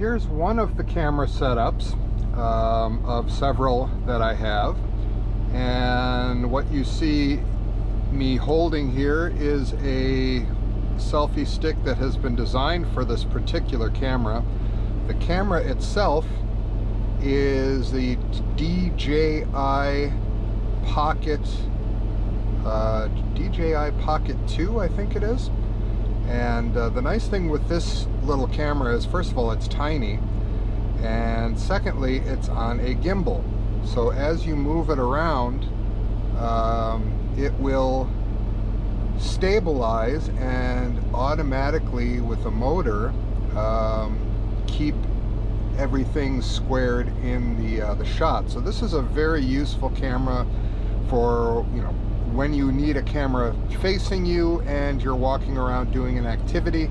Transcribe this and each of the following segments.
here's one of the camera setups of several that I have, and what you see me holding here is a selfie stick that has been designed for this particular camera. The camera itself is the DJI Pocket Pocket 2, I think it is. And the nice thing with this little camera is, first of all, it's tiny, and secondly, it's on a gimbal. So as you move it around, it will stabilize and automatically, with a motor, keep everything squared in the shot. So this is a very useful camera for, you know, when you need a camera facing you and you're walking around doing an activity, you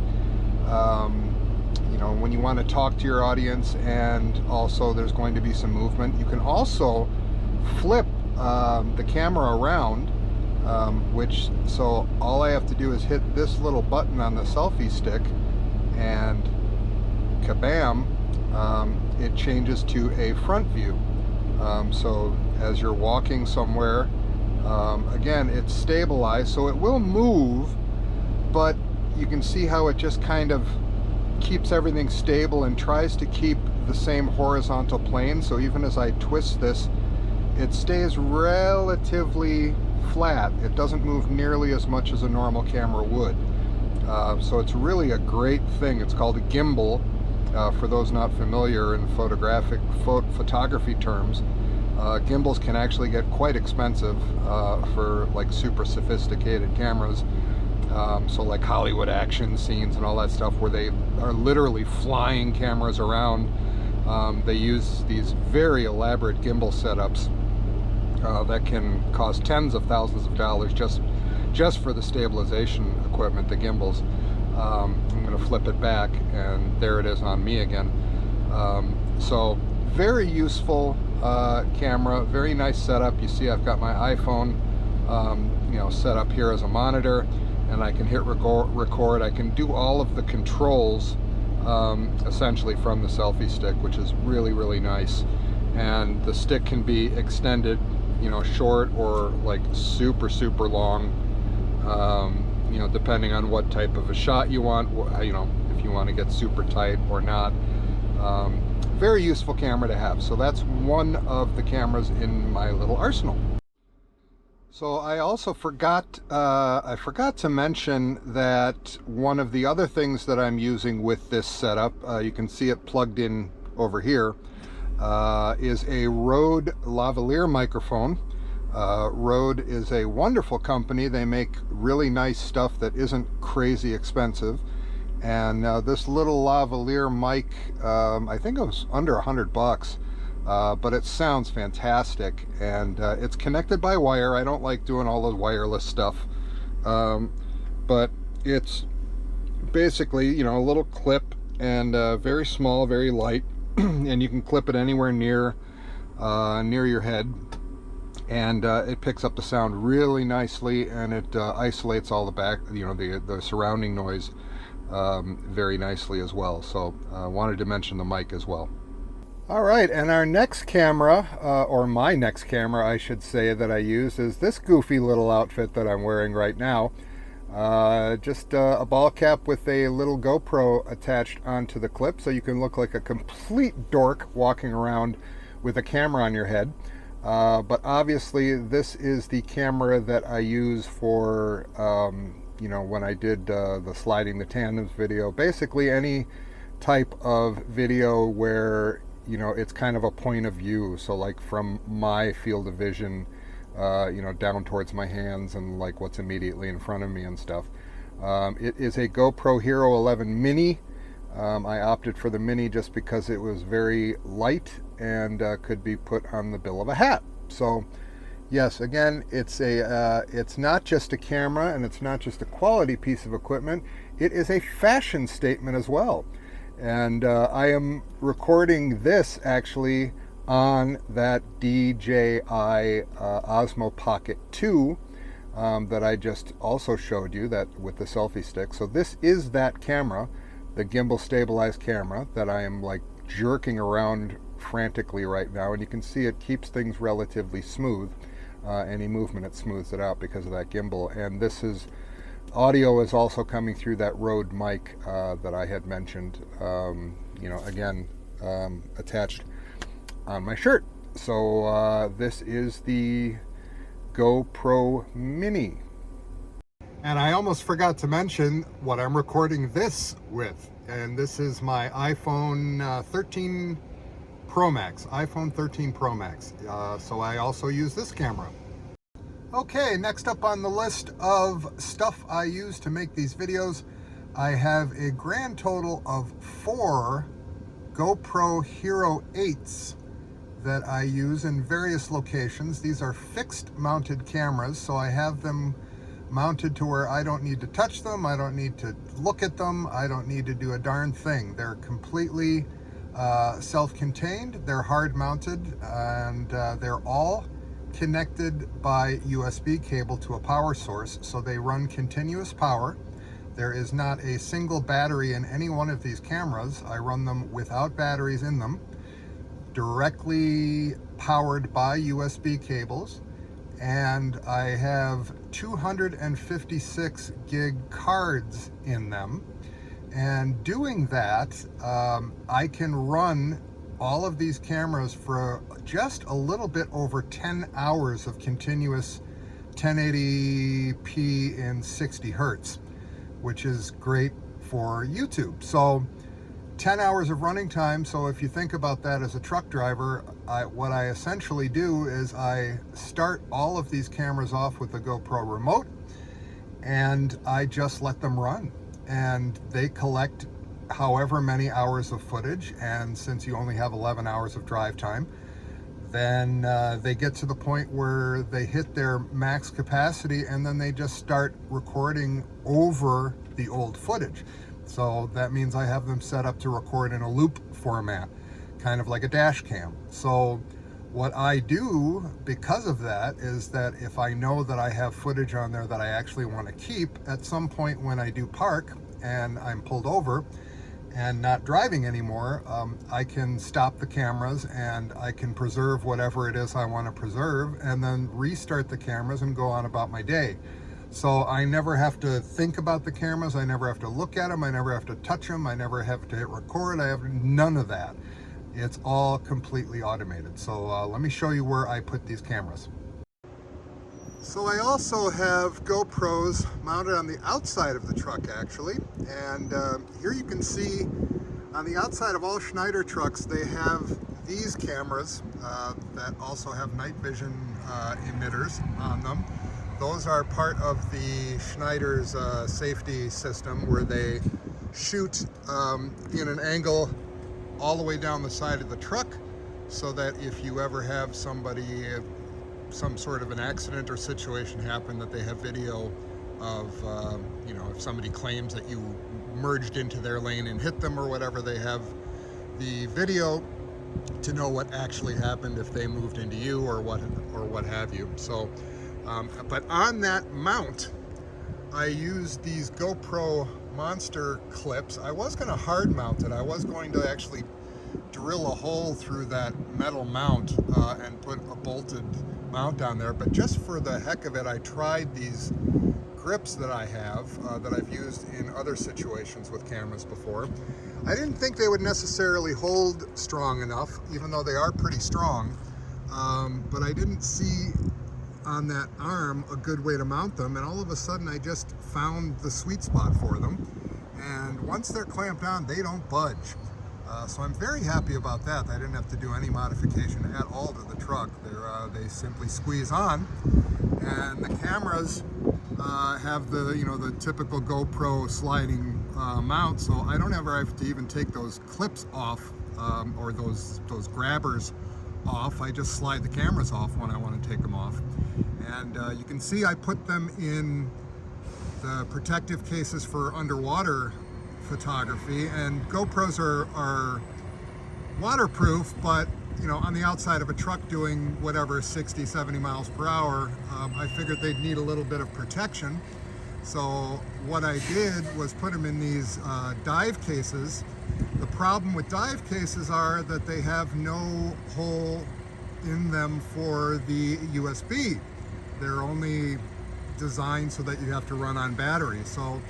know, when you want to talk to your audience and also there's going to be some movement. You can also flip the camera around, so all I have to do is hit this little button on the selfie stick and kabam, it changes to a front view. So as you're walking somewhere, again, it's stabilized, so it will move, but you can see how it just kind of keeps everything stable and tries to keep the same horizontal plane. So even as I twist this, it stays relatively flat. It doesn't move nearly as much as a normal camera would. So it's really a great thing. It's called a gimbal, for those not familiar in photography terms. Gimbals can actually get quite expensive for like super sophisticated cameras. So like Hollywood action scenes and all that stuff where they are literally flying cameras around. They use these very elaborate gimbal setups that can cost tens of thousands of dollars just for the stabilization equipment, the gimbals. I'm going to flip it back, and there it is on me again. So very useful camera, very nice setup. You see I've got my iPhone you know, set up here as a monitor, and I can hit record. I can do all of the controls essentially from the selfie stick, which is really, really nice. And the stick can be extended, you know, short or like super, super long, you know, depending on what type of a shot you want, you know, if you want to get super tight or not. Very useful camera to have. So that's one of the cameras in my little arsenal. So I also forgot to mention that one of the other things that I'm using with this setup, you can see it plugged in over here, is a Rode lavalier microphone. Rode is a wonderful company. They make really nice stuff that isn't crazy expensive. And this little lavalier mic, I think it was under $100, but it sounds fantastic, and it's connected by wire. I don't like doing all the wireless stuff, but it's basically, you know, a little clip, and very small, very light, and you can clip it anywhere near your head, and it picks up the sound really nicely, and it isolates all the the surrounding noise very nicely as well. So I wanted to mention the mic as well. All right, and our next camera, or my next camera I should say, that I use is this goofy little outfit that I'm wearing right now. Just a ball cap with a little GoPro attached onto the clip, so you can look like a complete dork walking around with a camera on your head. But obviously this is the camera that I use for you know, when I did the sliding the tandems video. Basically any type of video where, you know, it's kind of a point of view, so like from my field of vision, you know, down towards my hands and like what's immediately in front of me and stuff. It is a GoPro Hero 11 Mini. I opted for the Mini just because it was very light and could be put on the bill of a hat. So yes, again, it's not just a camera, and it's not just a quality piece of equipment. It is a fashion statement as well. And I am recording this actually on that DJI Osmo Pocket 2 that I just also showed you, that with the selfie stick. So this is that camera. the gimbal stabilized camera that I am like jerking around frantically right now, and you can see it keeps things relatively smooth. Any movement, it smooths it out because of that gimbal. And this is audio is also coming through that Rode mic that I had mentioned, again, attached on my shirt. So this is the GoPro Mini. And I almost forgot to mention what I'm recording this with. And this is my iPhone 13 Pro Max, iPhone 13 Pro Max. So I also use this camera. Okay, next up on the list of stuff I use to make these videos, I have a grand total of 4 GoPro Hero 8s that I use in various locations. These are fixed mounted cameras, so I have them mounted to where I don't need to touch them, I don't need to look at them, I don't need to do a darn thing. They're completely self-contained, they're hard mounted, and they're all connected by USB cable to a power source, so they run continuous power. There is not a single battery in any one of these cameras. I run them without batteries in them, directly powered by USB cables, and I have 256 gig cards in them. And doing that, I can run all of these cameras for just a little bit over 10 hours of continuous 1080p in 60 hertz, which is great for YouTube. So 10 hours of running time. So if you think about that as a truck driver, what I essentially do is I start all of these cameras off with the GoPro remote, and I just let them run, and they collect however many hours of footage. And since you only have 11 hours of drive time, then they get to the point where they hit their max capacity, and then they just start recording over the old footage. So that means I have them set up to record in a loop format, kind of like a dash cam. So what I do because of that is that if I know that I have footage on there that I actually want to keep, at some point when I do park and I'm pulled over and not driving anymore, I can stop the cameras and I can preserve whatever it is I want to preserve, and then restart the cameras and go on about my day. So I never have to think about the cameras, I never have to look at them, I never have to touch them, I never have to hit record, I have none of that. It's all completely automated. So let me show you where I put these cameras. So I also have GoPros mounted on the outside of the truck, actually, and here you can see on the outside of all Schneider trucks they have these cameras that also have night vision emitters on them. Those are part of the Schneider's safety system, where they shoot in an angle all the way down the side of the truck, so that if you ever have somebody, some sort of an accident or situation happen, that they have video of, if somebody claims that you merged into their lane and hit them or whatever, they have the video to know what actually happened if they moved into you or what have you. So, but on that mount, I used these GoPro Monster clips. I was going to hard mount it. I was going to actually drill a hole through that metal mount and put a bolted mount on there, but just for the heck of it, I tried these grips that I have that I've used in other situations with cameras before. I didn't think they would necessarily hold strong enough, even though they are pretty strong, but I didn't see on that arm a good way to mount them, and all of a sudden I just found the sweet spot for them, and once they're clamped on, they don't budge. So I'm very happy about that. I didn't have to do any modification at all to the truck. They simply squeeze on, and the cameras have the typical GoPro sliding mount, so I don't ever have to even take those clips off or those grabbers off. I just slide the cameras off when I want to take them off. And you can see I put them in the protective cases for underwater photography, and GoPros are waterproof, but on the outside of a truck doing whatever 60-70 miles per hour, I figured they'd need a little bit of protection. So what I did was put them in these dive cases. The problem with dive cases are that they have no hole in them for the USB. They're only designed so that you have to run on battery. So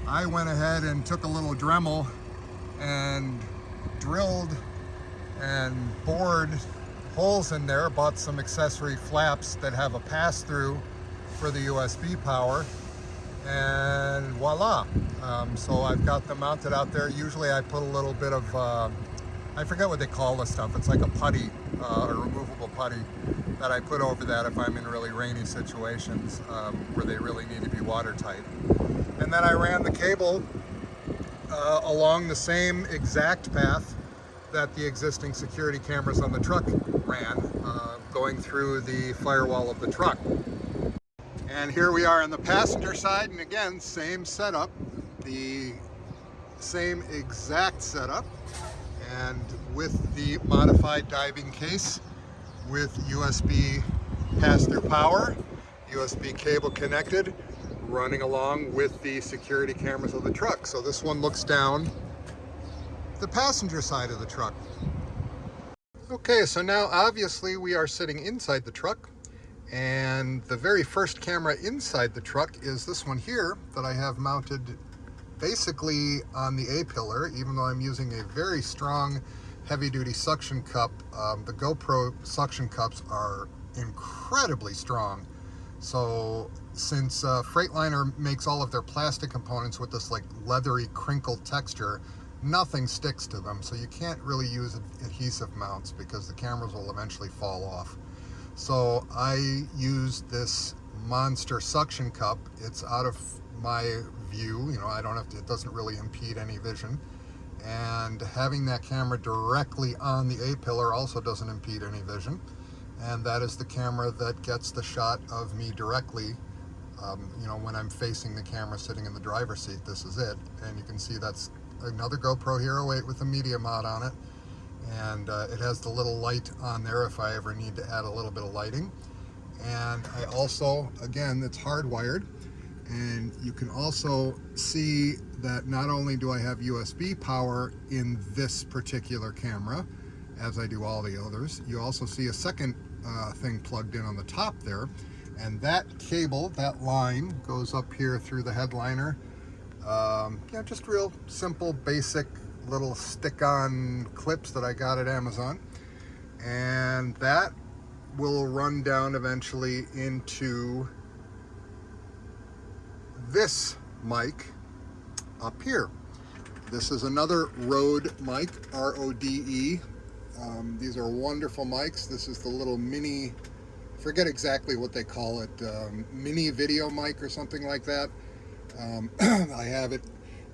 I went ahead and took a little Dremel and drilled and bored holes in there, bought some accessory flaps that have a pass-through for the USB power, and voila. So I've got them mounted out there. Usually I put a little bit of, I forget what they call this stuff. It's like a putty, a removable putty that I put over that if I'm in really rainy situations where they really need to be watertight. And then I ran the cable along the same exact path that the existing security cameras on the truck ran, going through the firewall of the truck. And here we are on the passenger side, and again, same setup, the same exact setup, and with the modified diving case with USB pass-through power, USB cable connected, running along with the security cameras of the truck. So this one looks down the passenger side of the truck. Okay, so now obviously we are sitting inside the truck, and the very first camera inside the truck is this one here that I have mounted basically on the A-pillar, even though I'm using a very strong heavy-duty suction cup. The GoPro suction cups are incredibly strong. So since Freightliner makes all of their plastic components with this like leathery crinkled texture, nothing sticks to them, so you can't really use adhesive mounts because the cameras will eventually fall off. So I used this monster suction cup. It's out of my view, you know, I don't have to, it doesn't really impede any vision. And having that camera directly on the A-pillar also doesn't impede any vision. And that is the camera that gets the shot of me directly, you know, when I'm facing the camera sitting in the driver's seat. This is it. And you can see that's another GoPro Hero 8 with a media mod on it. And it has the little light on there if I ever need to add a little bit of lighting. And I also, again, it's hardwired. And you can also see that not only do I have USB power in this particular camera, as I do all the others, you also see a second thing plugged in on the top there. And that cable, that line, goes up here through the headliner. Yeah, just real simple, basic little stick-on clips that I got at Amazon. And that will run down eventually into this mic up here. This is another Rode mic, R-O-D-E. These are wonderful mics. This is the little mini, forget exactly what they call it, mini video mic or something like that. I have it,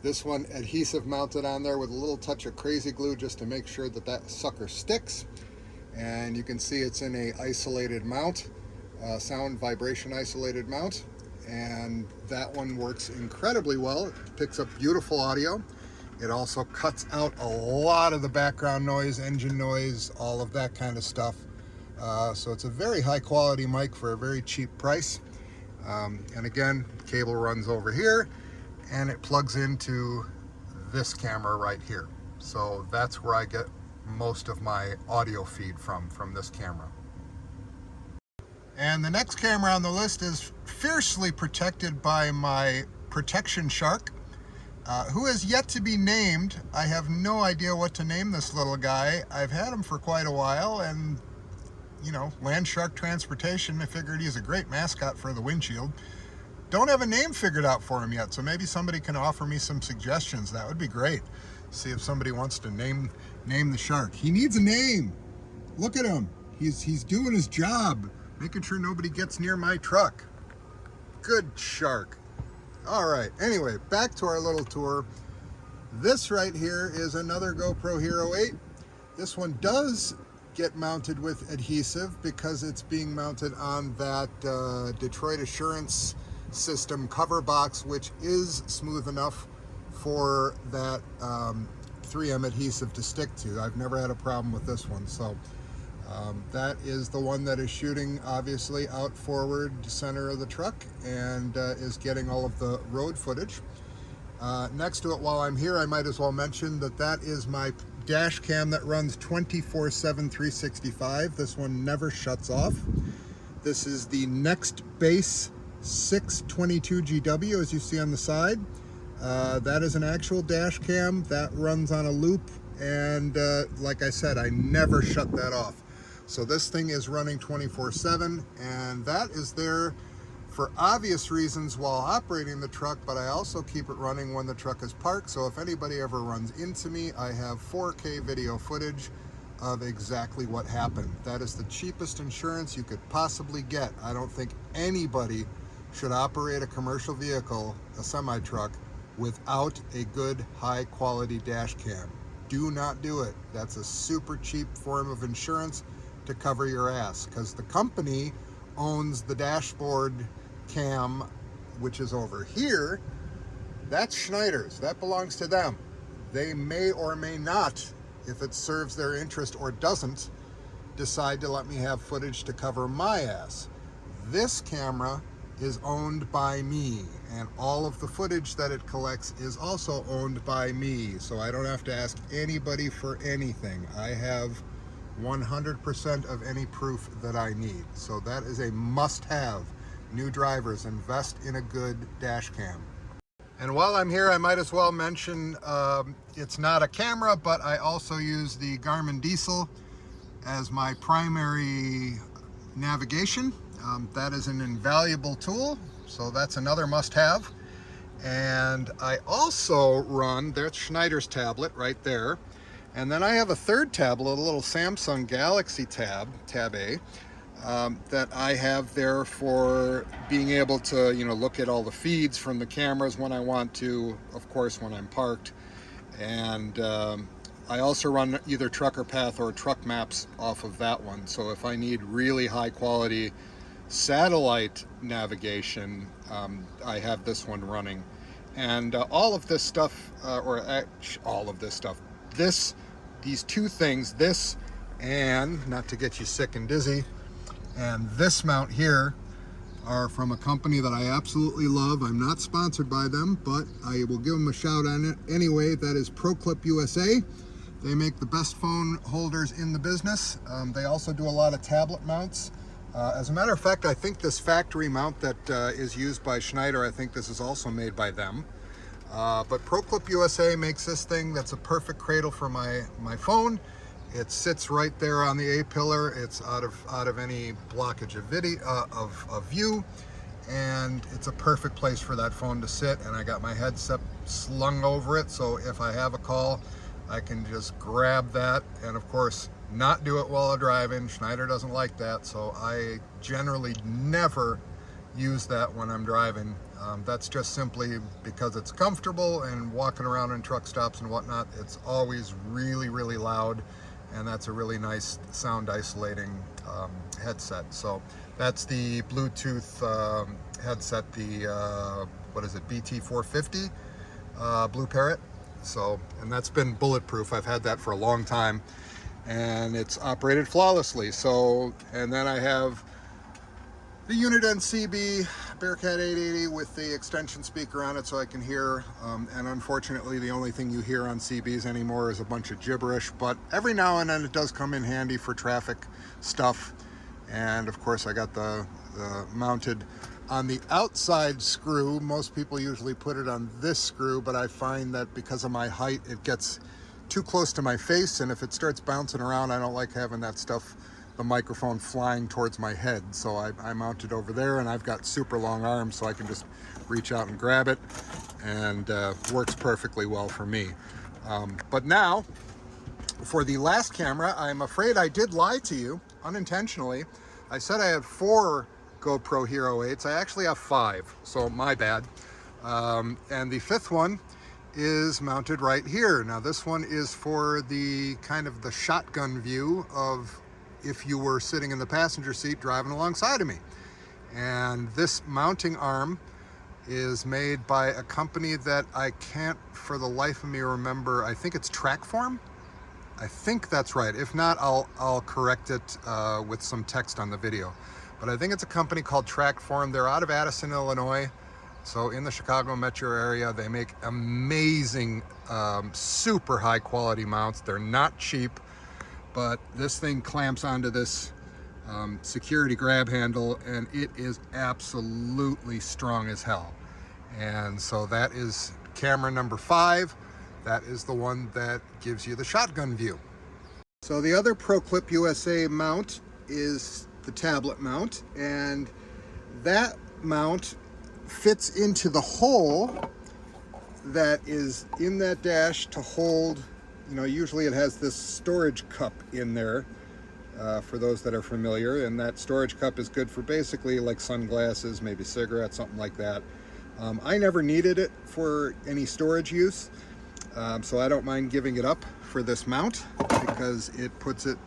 this one adhesive mounted on there with a little touch of crazy glue just to make sure that that sucker sticks. And you can see it's in a isolated mount, sound vibration isolated mount. And that one works incredibly well. It picks up beautiful audio. It also cuts out a lot of the background noise, engine noise, all of that kind of stuff. So it's a very high quality mic for a very cheap price. And again, cable runs over here and it plugs into this camera right here. So that's where I get most of my audio feed from this camera. And the next camera on the list is fiercely protected by my protection shark, who has yet to be named. I have no idea what to name this little guy. I've had him for quite a while, and you know, Land Shark Transportation, I figured he's a great mascot for the windshield. Don't have a name figured out for him yet, so maybe somebody can offer me some suggestions. That would be great. See if somebody wants to name the shark. He needs a name. Look at him. He's doing his job, making sure nobody gets near my truck. Good shark. All right, anyway, back to our little tour. This right here is another GoPro Hero 8. This one does get mounted with adhesive because it's being mounted on that Detroit Assurance System cover box, which is smooth enough for that 3M adhesive to stick to. I've never had a problem with this one, so That is the one that is shooting obviously out forward center of the truck and is getting all of the road footage. Next to it, while I'm here, I might as well mention that that is my dash cam that runs 24/7 365. This one never shuts off. This is the Next Base 622 GW, as you see on the side. That is an actual dash cam that runs on a loop, and like I said, I never shut that off. So this thing is running 24/7, and that is there for obvious reasons while operating the truck, but I also keep it running when the truck is parked. So if anybody ever runs into me, I have 4K video footage of exactly what happened. That is the cheapest insurance you could possibly get. I don't think anybody should operate a commercial vehicle, a semi-truck, without a good high quality dash cam. Do not do it. That's a super cheap form of insurance to cover your ass, because the company owns the dashboard cam, which is over here. That's Schneider's. That belongs to them. They may or may not, if it serves their interest or doesn't, decide to let me have footage to cover my ass. This camera is owned by me, and all of the footage that it collects is also owned by me, so I don't have to ask anybody for anything. I have 100% of any proof that I need. So that is a must-have. New drivers, invest in a good dash cam. And while I'm here, I might as well mention it's not a camera, but I also use the Garmin Diesel as my primary navigation. That is an invaluable tool, so that's another must-have. And I also run, there's Schneider's tablet right there. And then I have a third tablet, a little Samsung Galaxy Tab A, that I have there for being able to, look at all the feeds from the cameras when I want to, of course, when I'm parked. And I also run either Trucker Path or Truck Maps off of that one. So if I need really high quality satellite navigation, I have this one running. And all of this stuff, these two things, this and, not to get you sick and dizzy, and this mount here are from a company that I absolutely love. I'm not sponsored by them, but I will give them a shout on it anyway. That is ProClip USA. They make the best phone holders in the business. They also do a lot of tablet mounts. As a matter of fact, I think this factory mount that is used by Schneider, I think this is also made by them. But ProClip USA makes this thing that's a perfect cradle for my phone. It sits right there on the A-pillar. It's out of any blockage of view, and it's a perfect place for that phone to sit. And I got my headset slung over it, so if I have a call, I can just grab that, and of course not do it while I'm driving. Schneider doesn't like that, so I generally never use that when I'm driving. That's just simply because it's comfortable, and walking around in truck stops and whatnot, it's always really, really loud, and that's a really nice sound isolating headset. So that's the Bluetooth headset, the what is it, BT450 Blue Parrot. So, and that's been bulletproof. I've had that for a long time, and it's operated flawlessly. So, and then I have the Uniden CB Bearcat 880 with the extension speaker on it, so I can hear, and unfortunately the only thing you hear on CBs anymore is a bunch of gibberish, but every now and then it does come in handy for traffic stuff. And of course I got the mounted on the outside screw. Most people usually put it on this screw, but I find that because of my height it gets too close to my face, and if it starts bouncing around, I don't like having that stuff, the microphone, flying towards my head. So I mount it over there, and I've got super long arms, so I can just reach out and grab it, and works perfectly well for me. But now, for the last camera, I'm afraid I did lie to you unintentionally. I said I had 4 GoPro Hero 8s. I actually have 5, so my bad. And the 5th one is mounted right here. Now this one is for the kind of the shotgun view of if you were sitting in the passenger seat driving alongside of me. And this mounting arm is made by a company that I can't for the life of me remember. I think it's Trackform. I think that's right. If not, I'll correct it with some text on the video. But I think it's a company called Trackform. They're out of Addison, Illinois. So in the Chicago metro area, they make amazing, super high quality mounts. They're not cheap, but this thing clamps onto this security grab handle, and it is absolutely strong as hell. And so that is camera number 5. That is the one that gives you the shotgun view. So the other ProClip USA mount is the tablet mount, and that mount fits into the hole that is in that dash to hold, you know, usually it has this storage cup in there, for those that are familiar, and that storage cup is good for basically like sunglasses, maybe cigarettes, something like that. I never needed it for any storage use, so I don't mind giving it up for this mount because it puts it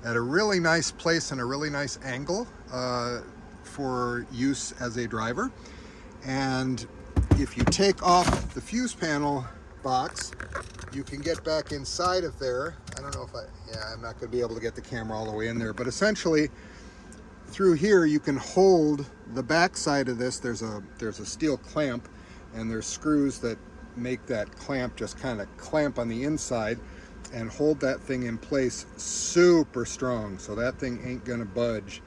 at a really nice place and a really nice angle for use as a driver. And if you take off the fuse panel box, you can get back inside of there. I don't know if I'm not going to be able to get the camera all the way in there, but essentially through here you can hold the back side of this. There's a steel clamp, and there's screws that make that clamp just kind of clamp on the inside and hold that thing in place super strong, so that thing ain't gonna budge.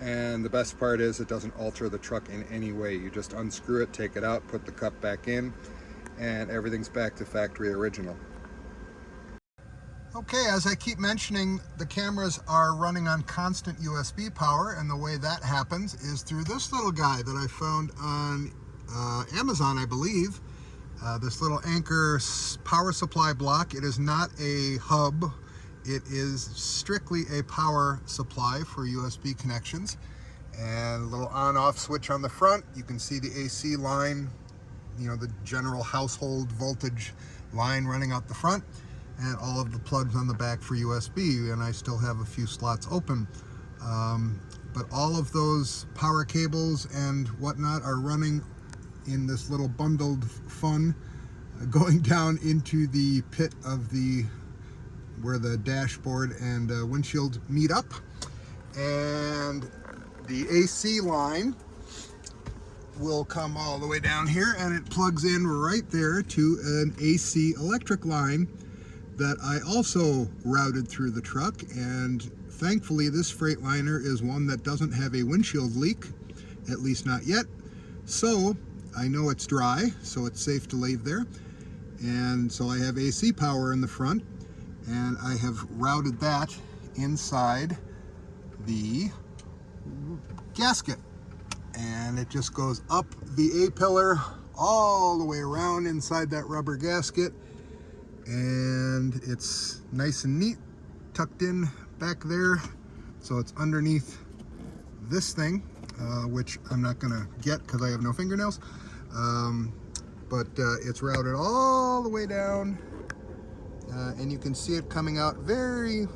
And the best part is it doesn't alter the truck in any way. You just unscrew it, take it out, put the cup back in, and everything's back to factory original. Okay, as I keep mentioning, the cameras are running on constant USB power, and the way that happens is through this little guy that I found on Amazon, I believe. This little Anchor power supply block. It is not a hub. It is strictly a power supply for USB connections. And a little on-off switch on the front. You can see the AC line, you know, the general household voltage line running out the front, and all of the plugs on the back for USB, and I still have a few slots open. But all of those power cables and whatnot are running in this little bundled fun, going down into the pit of where the dashboard and windshield meet up. And the AC line will come all the way down here, and it plugs in right there to an AC electric line that I also routed through the truck. And thankfully this Freightliner is one that doesn't have a windshield leak, at least not yet. So I know it's dry, so it's safe to leave there. And so I have AC power in the front, and I have routed that inside the gasket. And it just goes up the A-pillar all the way around inside that rubber gasket. And it's nice and neat, tucked in back there. So it's underneath this thing, which I'm not gonna get because I have no fingernails. But it's routed all the way down, and you can see it coming out you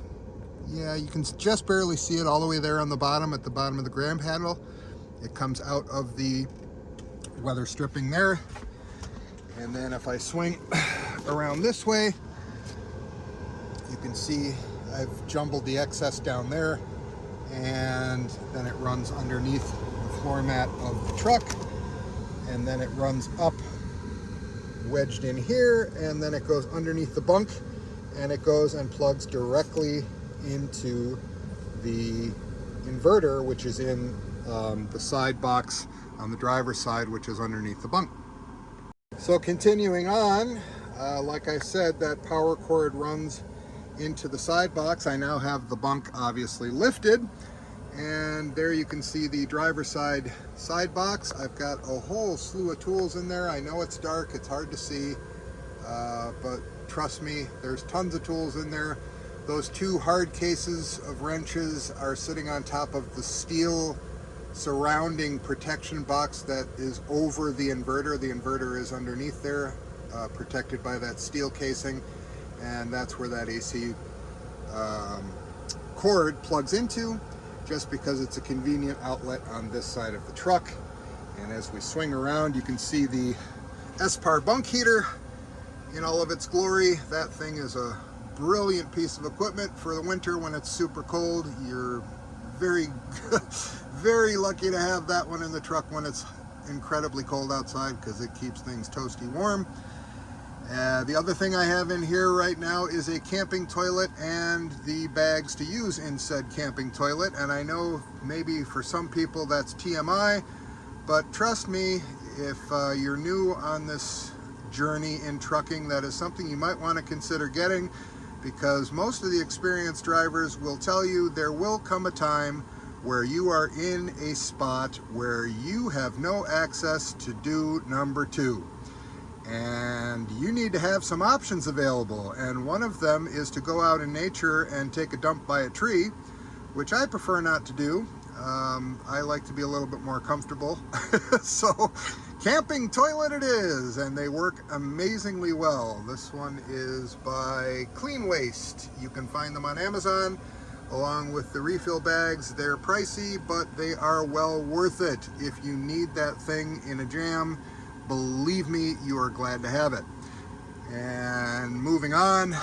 can just barely see it all the way there on the bottom, at the bottom of the grab handle. It comes out of the weather stripping there. And then if I swing around this way, you can see I've jumbled the excess down there, and then it runs underneath the floor mat of the truck, and then it runs up wedged in here, and then it goes underneath the bunk, and it goes and plugs directly into the inverter, which is in the side box on the driver's side, which is underneath the bunk. So continuing on, like I said, that power cord runs into the side box. I now have the bunk obviously lifted, and there you can see the driver's side box. I've got a whole slew of tools in there. I know it's dark, it's hard to see, but trust me, there's tons of tools in there. Those two hard cases of wrenches are sitting on top of the steel surrounding protection box that is over the inverter. The inverter is underneath there, protected by that steel casing, and that's where that AC cord plugs into, just because it's a convenient outlet on this side of the truck. And as we swing around, you can see the SPAR bunk heater in all of its glory. That thing is a brilliant piece of equipment for the winter when it's super cold. You're very, very lucky to have that one in the truck when it's incredibly cold outside, because it keeps things toasty warm. The other thing I have in here right now is a camping toilet and the bags to use in said camping toilet. And I know maybe for some people that's TMI, but trust me, if you're new on this journey in trucking, that is something you might want to consider getting, because most of the experienced drivers will tell you there will come a time where you are in a spot where you have no access to do number 2. And you need to have some options available, and one of them is to go out in nature and take a dump by a tree, which I prefer not to do. I like to be a little bit more comfortable. So camping toilet it is, and they work amazingly well. This one is by Clean Waste. You can find them on Amazon along with the refill bags. They're pricey, but they are well worth it. If you need that thing in a jam, believe me, you are glad to have it. And moving on,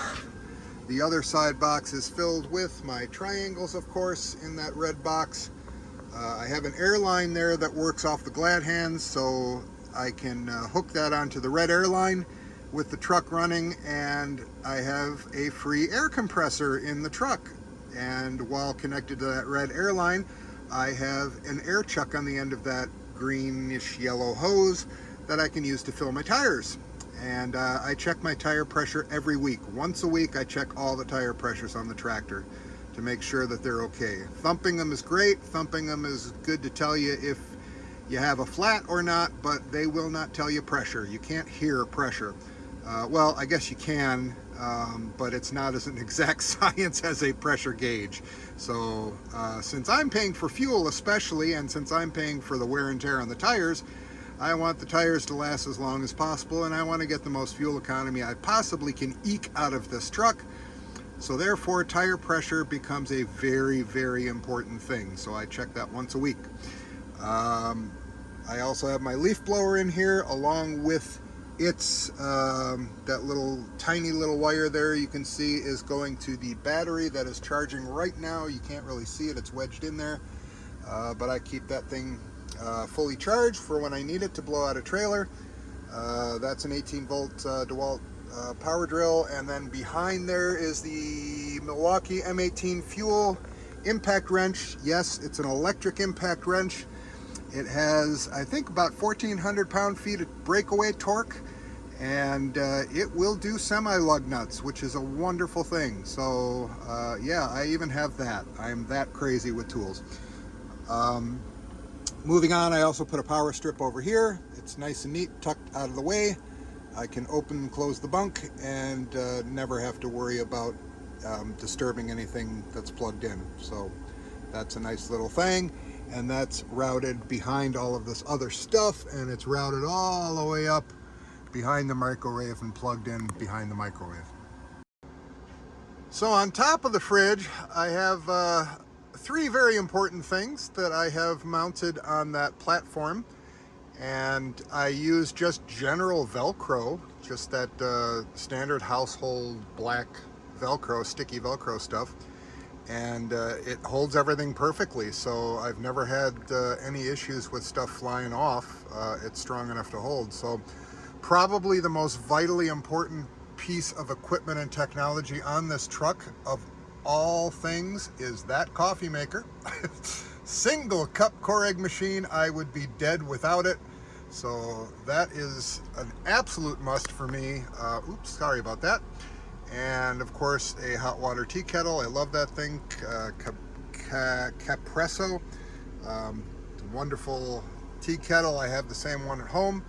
the other side box is filled with my triangles, of course, in that red box. I have an airline there that works off the glad hands, so I can hook that onto the red airline with the truck running, and I have a free air compressor in the truck. And while connected to that red airline, I have an air chuck on the end of that greenish yellow hose that I can use to fill my tires. And I check my tire pressure every week. Once a week I check all the tire pressures on the tractor to make sure that they're okay. Thumping them is great. Thumping them is good to tell you if you have a flat or not, but they will not tell you pressure. You can't hear pressure. Well, I guess you can, but it's not as an exact science as a pressure gauge. So since I'm paying for fuel especially, and since I'm paying for the wear and tear on the tires, I want the tires to last as long as possible, and I want to get the most fuel economy I possibly can eke out of this truck. So therefore, tire pressure becomes a very, very important thing. So I check that once a week. I also have my leaf blower in here, along with its, that little tiny little wire there you can see is going to the battery that is charging right now. You can't really see it, it's wedged in there. But I keep that thing fully charged for when I need it to blow out a trailer. That's an 18-volt DeWalt power drill, and then behind there is the Milwaukee M18 fuel impact wrench. Yes, it's an electric impact wrench. It has, I think, about 1,400 pound-feet of breakaway torque, and it will do semi-lug nuts, which is a wonderful thing. So yeah, I even have that. I'm that crazy with tools. Moving on, I also put a power strip over here. It's nice and neat, tucked out of the way. I can open and close the bunk and never have to worry about disturbing anything that's plugged in. So that's a nice little thing. And that's routed behind all of this other stuff, and it's routed all the way up behind the microwave and plugged in behind the microwave. So on top of the fridge, I have 3 very important things that I have mounted on that platform. And I use just general Velcro, just that standard household black Velcro, sticky Velcro stuff. And it holds everything perfectly, so I've never had any issues with stuff flying off. It's strong enough to hold. So probably the most vitally important piece of equipment and technology on this truck of all things is that coffee maker. Single cup Keurig machine. I would be dead without it. So that is an absolute must for me. Oops, sorry about that. And of course, a hot water tea kettle. I love that thing. Capresso. Wonderful tea kettle. I have the same one at home.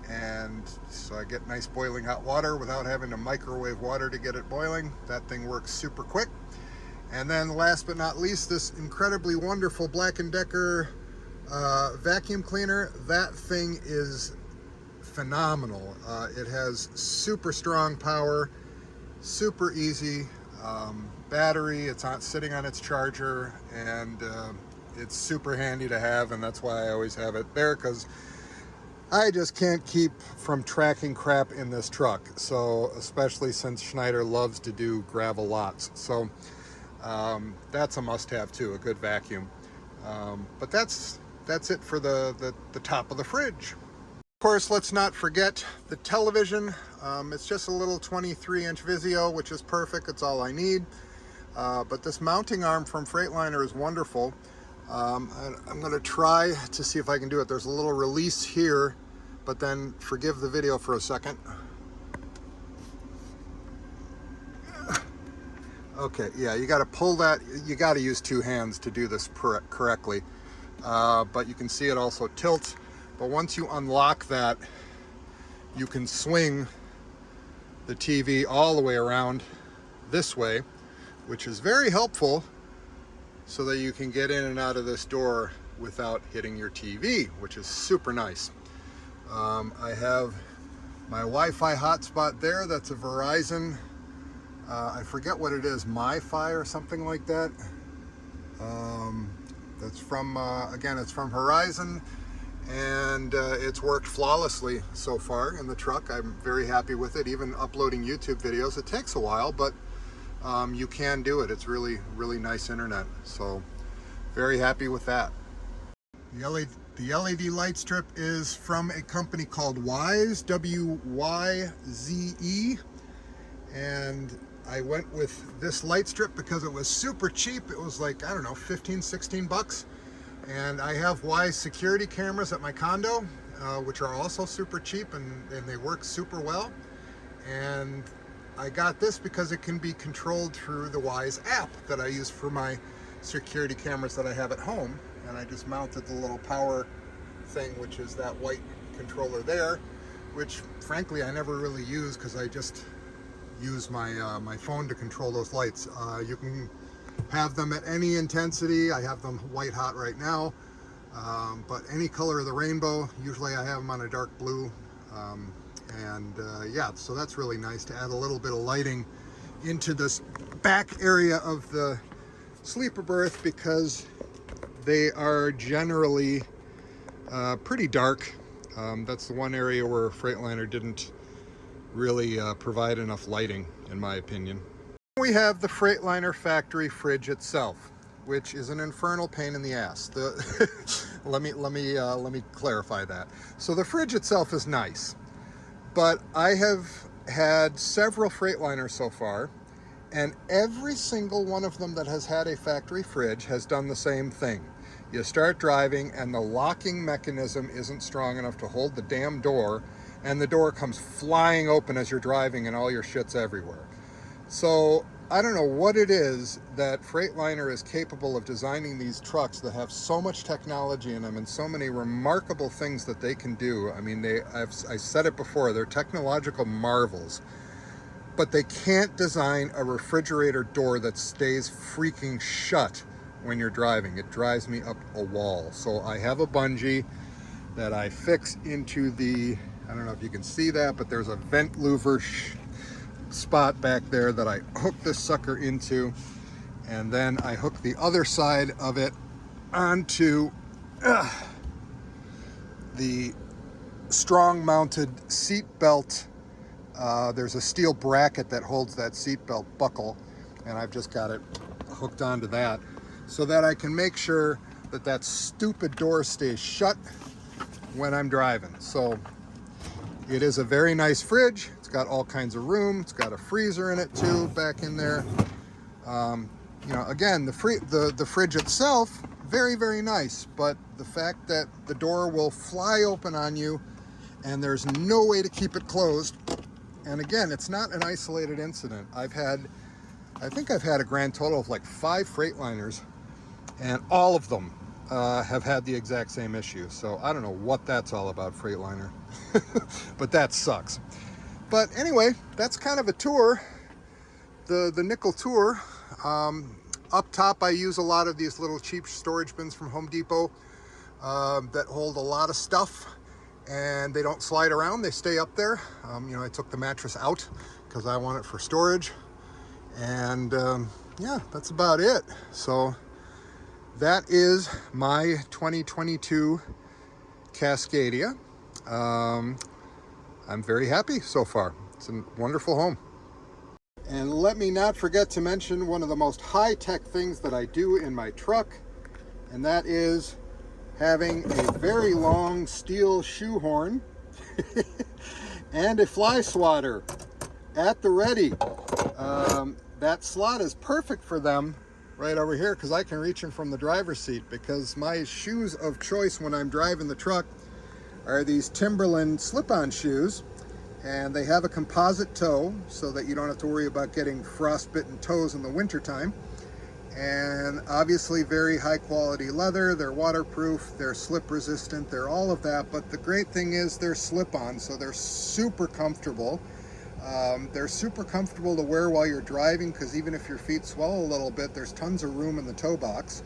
And so I get nice boiling hot water without having to microwave water to get it boiling. That thing works super quick. And then last but not least, this incredibly wonderful Black & Decker vacuum cleaner. That thing is phenomenal. It has super strong power, super easy battery. It's sitting on its charger, and it's super handy to have, and that's why I always have it there, because I just can't keep from tracking crap in this truck. So especially since Schneider loves to do gravel lots. So that's a must-have too, a good vacuum. But that's it for the top of the fridge. Of course, let's not forget the television. It's just a little 23-inch Vizio, which is perfect. It's all I need. But this mounting arm from Freightliner is wonderful. I'm going to try to see if I can do it. There's a little release here, but then forgive the video for a second. Okay, yeah, you got to pull that. You got to use two hands to do this correctly. But you can see it also tilts. But once you unlock that, you can swing the TV all the way around this way, which is very helpful so that you can get in and out of this door without hitting your TV, which is super nice. I have my Wi-Fi hotspot there. That's a Verizon. I forget what it is, MiFi or something like that. That's from, again, it's from Verizon, and it's worked flawlessly so far in the truck. I'm very happy with it. Even uploading YouTube videos, it takes a while, but you can do it. It's really, really nice internet. So very happy with that. The LED light strip is from a company called Wyze, W-Y-Z-E, and I went with this light strip because it was super cheap. It was like, I don't know, 15, 16 bucks. And I have Wyze security cameras at my condo, which are also super cheap, and they work super well. And I got this because it can be controlled through the Wyze app that I use for my security cameras that I have at home. And I just mounted the little power thing, which is that white controller there, which frankly I never really use because I just use my my phone to control those lights. You can have them at any intensity. I have them white hot right now, but any color of the rainbow. Usually I have them on a dark blue, yeah, so that's really nice to add a little bit of lighting into this back area of the sleeper berth, because they are generally pretty dark. That's the one area where Freightliner didn't really provide enough lighting, in my opinion. We have the Freightliner factory fridge itself, which is an infernal pain in the ass. Let me clarify that. So the fridge itself is nice, but I have had several Freightliners so far, and every single one of them that has had a factory fridge has done the same thing. You start driving and the locking mechanism isn't strong enough to hold the damn door, and the door comes flying open as you're driving and all your shit's everywhere. So I don't know what it is that Freightliner is capable of designing these trucks that have so much technology in them and so many remarkable things that they can do. I mean, I said it before, they're technological marvels, but they can't design a refrigerator door that stays freaking shut when you're driving. It drives me up a wall. So I have a bungee that I fix into the, I don't know if you can see that, but there's a vent louver spot back there that I hook this sucker into, and then I hook the other side of it onto the strong mounted seat belt. There's a steel bracket that holds that seat belt buckle, and I've just got it hooked onto that so that I can make sure that that stupid door stays shut when I'm driving. So it is a very nice fridge. It's got all kinds of room. It's got a freezer in it too, back in there. You know, again, the fridge itself, very, very nice, but the fact that the door will fly open on you and there's no way to keep it closed. And again, it's not an isolated incident. I think I've had a grand total of like 5 Freightliners, and all of them have had the exact same issue. So I don't know what that's all about, Freightliner, but that sucks. But anyway, that's kind of a tour, the nickel tour. Up top, I use a lot of these little cheap storage bins from Home Depot that hold a lot of stuff, and they don't slide around. They stay up there. You know, I took the mattress out because I want it for storage. And yeah, that's about it. So that is my 2022 Cascadia. I'm very happy so far. It's a wonderful home. And let me not forget to mention one of the most high-tech things that I do in my truck, and that is having a very long steel shoe horn and a fly swatter at the ready. That slot is perfect for them right over here because I can reach them from the driver's seat, because my shoes of choice when I'm driving the truck are these Timberland slip-on shoes, and they have a composite toe so that you don't have to worry about getting frostbitten toes in the wintertime. And obviously very high quality leather, they're waterproof, they're slip resistant, they're all of that, but the great thing is they're slip-on, so they're super comfortable. They're super comfortable to wear while you're driving, because even if your feet swell a little bit, there's tons of room in the toe box.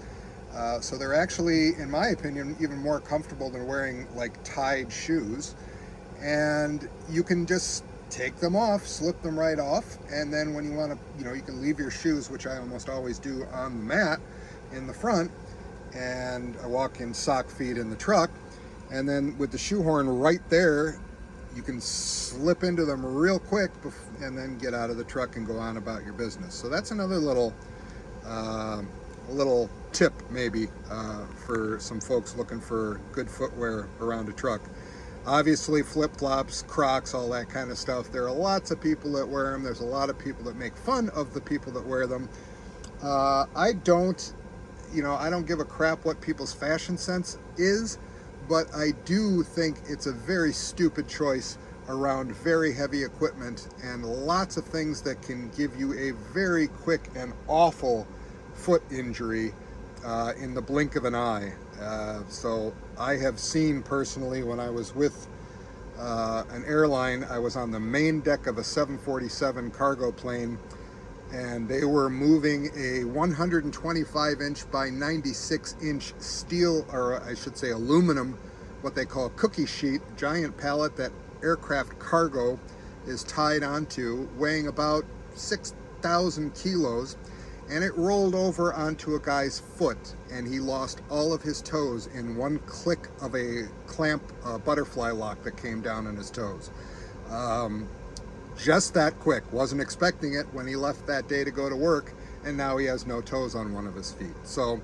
So they're actually, in my opinion, even more comfortable than wearing like tied shoes. And you can just take them off, slip them right off, and then when you want to, you can leave your shoes, which I almost always do, on the mat in the front, and I walk in sock feet in the truck, and then with the shoehorn right there, you can slip into them real quick and then get out of the truck and go on about your business. So that's another little tip maybe for some folks looking for good footwear around a truck. Obviously flip-flops, Crocs, all that kind of stuff. There are lots of people that wear them. There's a lot of people that make fun of the people that wear them. I don't give a crap what people's fashion sense is, but I do think it's a very stupid choice around very heavy equipment and lots of things that can give you a very quick and awful foot injury in the blink of an eye. So I have seen personally, when I was with an airline, I was on the main deck of a 747 cargo plane, and they were moving a 125-inch by 96-inch steel, or I should say aluminum, what they call cookie sheet, giant pallet that aircraft cargo is tied onto, weighing about 6,000 kilos. And it rolled over onto a guy's foot, and he lost all of his toes in one click of a clamp butterfly lock that came down on his toes. Just that quick. Wasn't expecting it when he left that day to go to work, and now he has no toes on one of his feet. So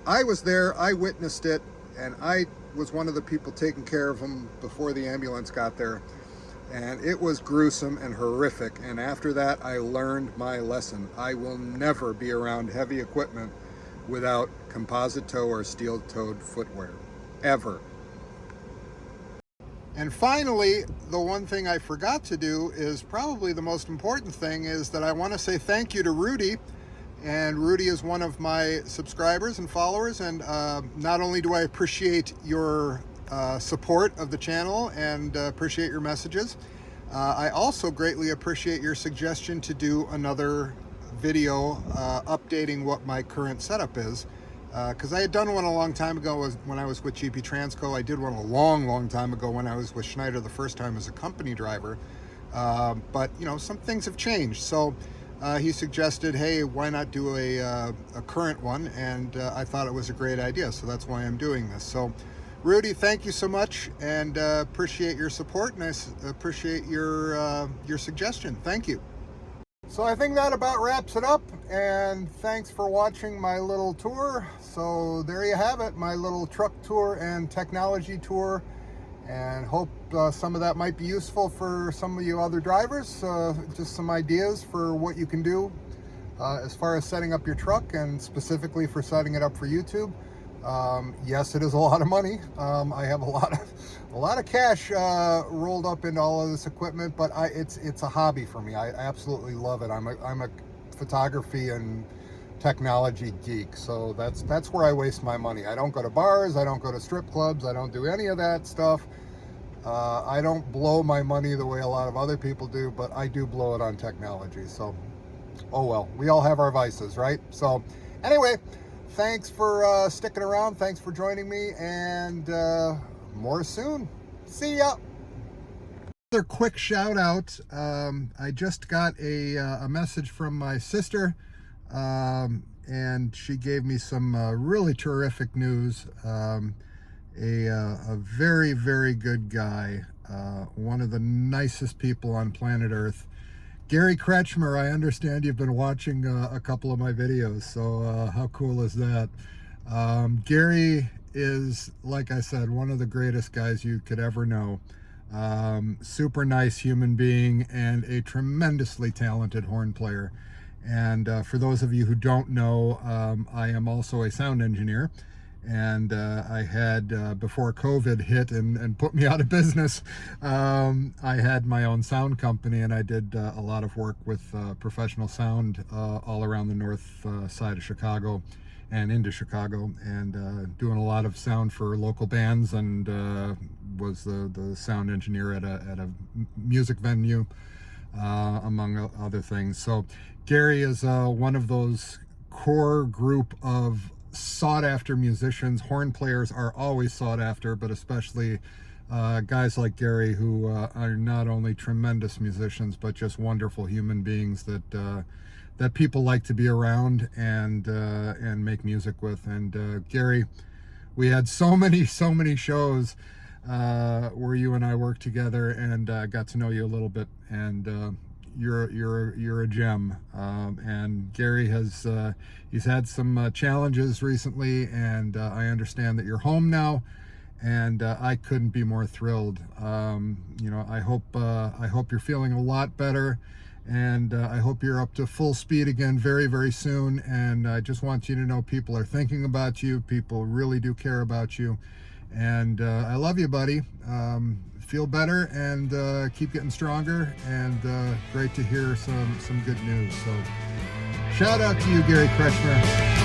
I was there, I witnessed it, and I was one of the people taking care of him before the ambulance got there. And it was gruesome and horrific. And after that, I learned my lesson. I will never be around heavy equipment without composite toe or steel-toed footwear, ever. And finally, the one thing I forgot to do is probably the most important thing, is that I want to say thank you to Rudy. And Rudy is one of my subscribers and followers. And not only do I appreciate your support of the channel and appreciate your messages, I also greatly appreciate your suggestion to do another video updating what my current setup is, because I had done one a long time ago when I was with GP Transco. I did one a long time ago when I was with Schneider the first time as a company driver, but some things have changed. So he suggested, hey, why not do a current one, and I thought it was a great idea, so that's why I'm doing this. So Rudy, thank you so much, and appreciate your support, and I appreciate your suggestion. Thank you. So I think that about wraps it up, and thanks for watching my little tour. So there you have it, my little truck tour and technology tour, and hope some of that might be useful for some of you other drivers. Just some ideas for what you can do as far as setting up your truck, and specifically for setting it up for YouTube. Yes, it is a lot of money. I have a lot of cash rolled up into all of this equipment, but it's a hobby for me. I absolutely love it. I'm a photography and technology geek, so that's where I waste my money. I don't go to bars, I don't go to strip clubs, I don't do any of that stuff. I don't blow my money the way a lot of other people do, but I do blow it on technology. So, oh well, we all have our vices, right? So anyway, thanks for sticking around. Thanks for joining me, and more soon. See ya. Another quick shout out. I just got a message from my sister, and she gave me some really terrific news. a very, very good guy, one of the nicest people on planet Earth. Gary Kretschmer, I understand you've been watching a couple of my videos, so how cool is that? Gary is, like I said, one of the greatest guys you could ever know. Super nice human being and a tremendously talented horn player. And for those of you who don't know, I am also a sound engineer. And I had, before COVID hit and put me out of business, I had my own sound company, and I did a lot of work with professional sound all around the north side of Chicago and into Chicago, and doing a lot of sound for local bands, and was the sound engineer at a music venue, among other things. So Gary is one of those core group of sought after musicians. Horn players are always sought after, but especially guys like Gary, who are not only tremendous musicians but just wonderful human beings that people like to be around and make music with. And Gary, we had so many shows where you and I worked together, and got to know you a little bit. And you're a gem. And Gary has he's had some challenges recently, and I understand that you're home now, and I couldn't be more thrilled. I hope you're feeling a lot better, and I hope you're up to full speed again very, very soon. And I just want you to know people are thinking about you. People really do care about you, and I love you, buddy. Feel better, and keep getting stronger, and great to hear some good news. So shout out to you, Gary Kretschmer.